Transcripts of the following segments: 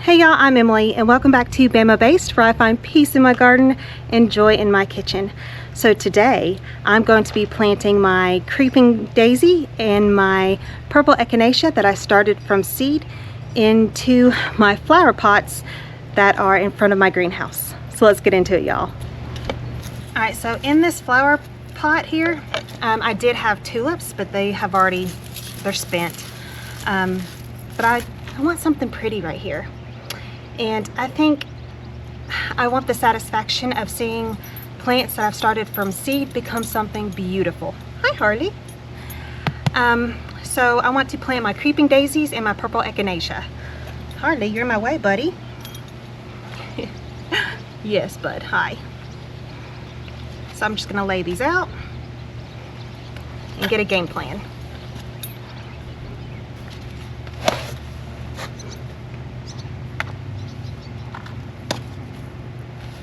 Hey y'all, I'm Emily and welcome back to Bama Based, where I find peace in my garden and joy in my kitchen. So today I'm going to be planting my creeping daisy and my purple echinacea that I started from seed into my flower pots that are in front of my greenhouse. So let's get into it, y'all. Alright, so in this flower pot here, I did have tulips, but they're spent. But I want something pretty right here. And I think I want the satisfaction of seeing plants that I've started from seed become something beautiful. Hi, Harley. So I want to plant my creeping daisies and my purple echinacea. Harley, you're in my way, buddy. Yes, bud. Hi. So I'm just going to lay these out and get a game plan.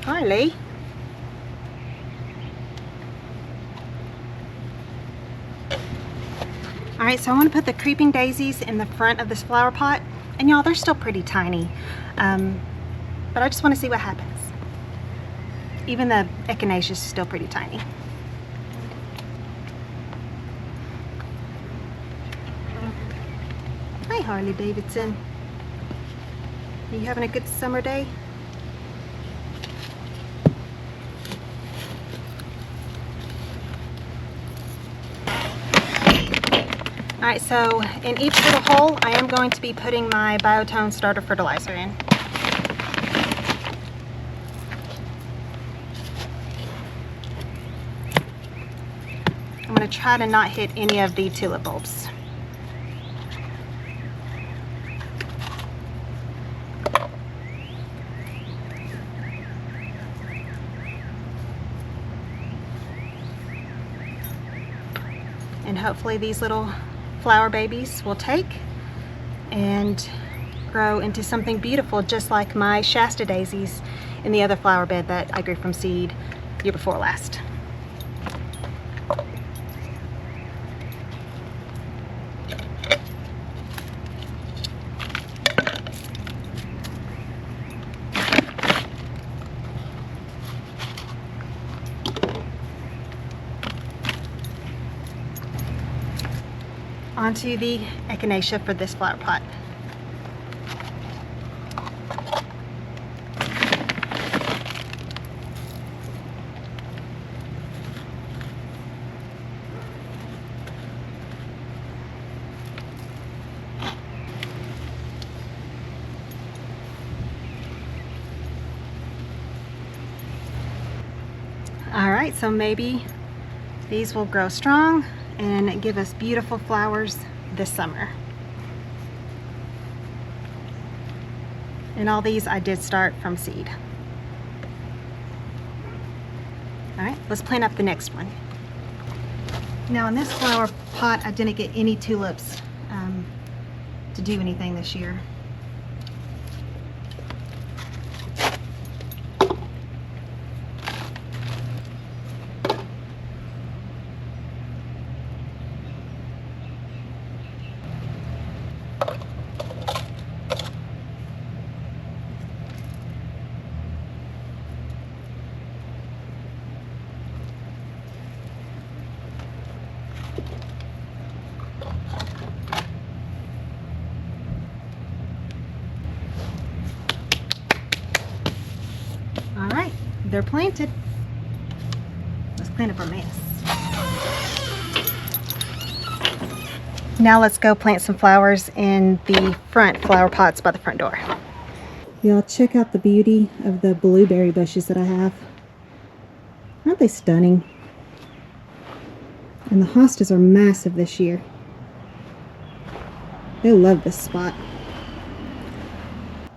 Harley. Alright, so I want to put the creeping daisies in the front of this flower pot. And y'all, they're still pretty tiny. But I just want to see what happens. Even the echinacea is still pretty tiny. Hi, Harley Davidson. Are you having a good summer day? Alright, so in each little hole, I am going to be putting my Biotone starter fertilizer in. I'm going to try to not hit any of the tulip bulbs. And hopefully these little flower babies will take and grow into something beautiful, just like my Shasta daisies in the other flower bed that I grew from seed year before last. Onto the echinacea for this flower pot. Alright, so maybe these will grow strong and give us beautiful flowers this summer. And all these I did start from seed. Alright, let's plant up the next one. Now in this flower pot, I didn't get any tulips to do anything this year. Alright, they're planted. Let's clean up our mess. Now let's go plant some flowers in the front flower pots by the front door. Y'all, check out the beauty of the blueberry bushes that I have. Aren't they stunning? And the hostas are massive this year. They love this spot.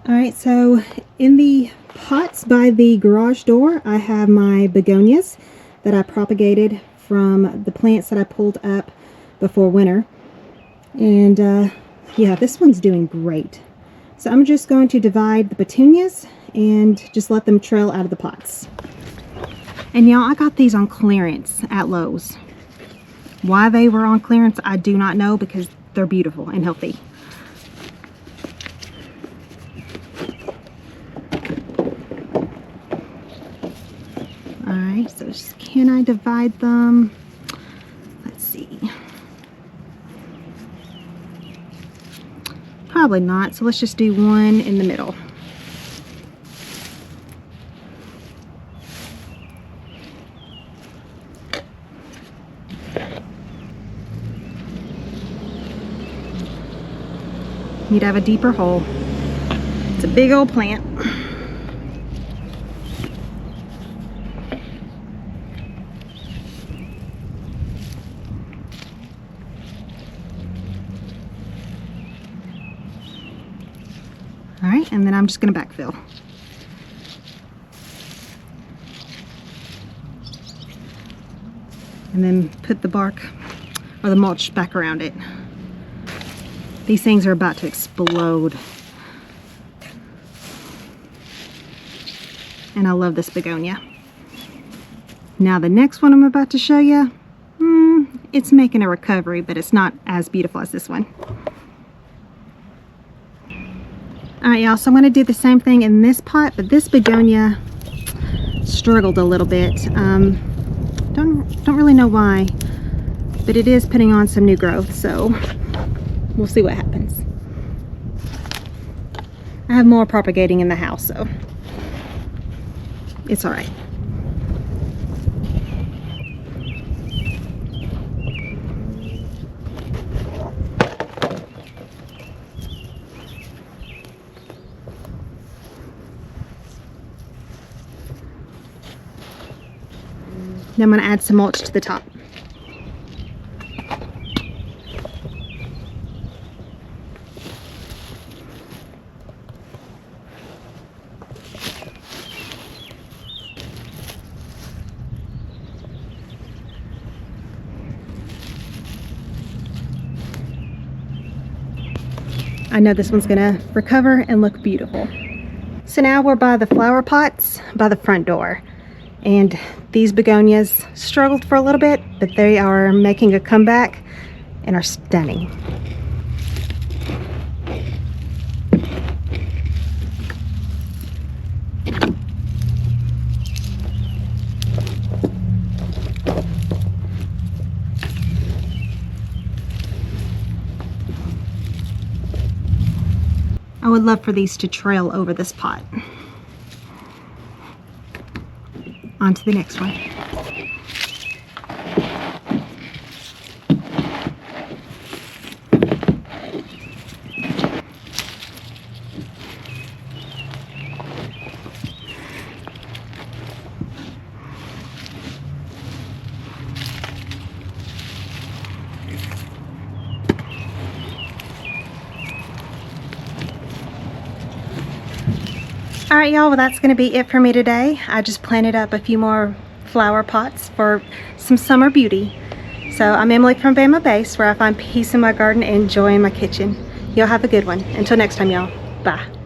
Alright, so in the pots by the garage door, I have my begonias that I propagated from the plants that I pulled up before winter. And yeah, this one's doing great. So I'm just going to divide the petunias and just let them trail out of the pots. And y'all, I got these on clearance at Lowe's. Why they were on clearance, I do not know, because they're beautiful and healthy. Alright, so can I divide them? Let's see. Probably not, so let's just do one in the middle. Need to have a deeper hole. It's a big old plant. All right, and then I'm just going to backfill. And then put the bark or the mulch back around it. These things are about to explode. And I love this begonia. Now the next one I'm about to show you, it's making a recovery, but it's not as beautiful as this one. Alright y'all, so I'm going to do the same thing in this pot, but this begonia struggled a little bit. Don't really know why, but it is putting on some new growth, so we'll see what happens. I have more propagating in the house, so it's alright. Now I'm going to add some mulch to the top. I know this one's gonna recover and look beautiful. So now we're by the flower pots by the front door. And these begonias struggled for a little bit, but they are making a comeback and are stunning. I would love for these to trail over this pot. On to the next one. Alright y'all, well that's going to be it for me today. I just planted up a few more flower pots for some summer beauty. So I'm Emily from Bama Base, where I find peace in my garden and joy in my kitchen. Y'all have a good one. Until next time y'all, bye.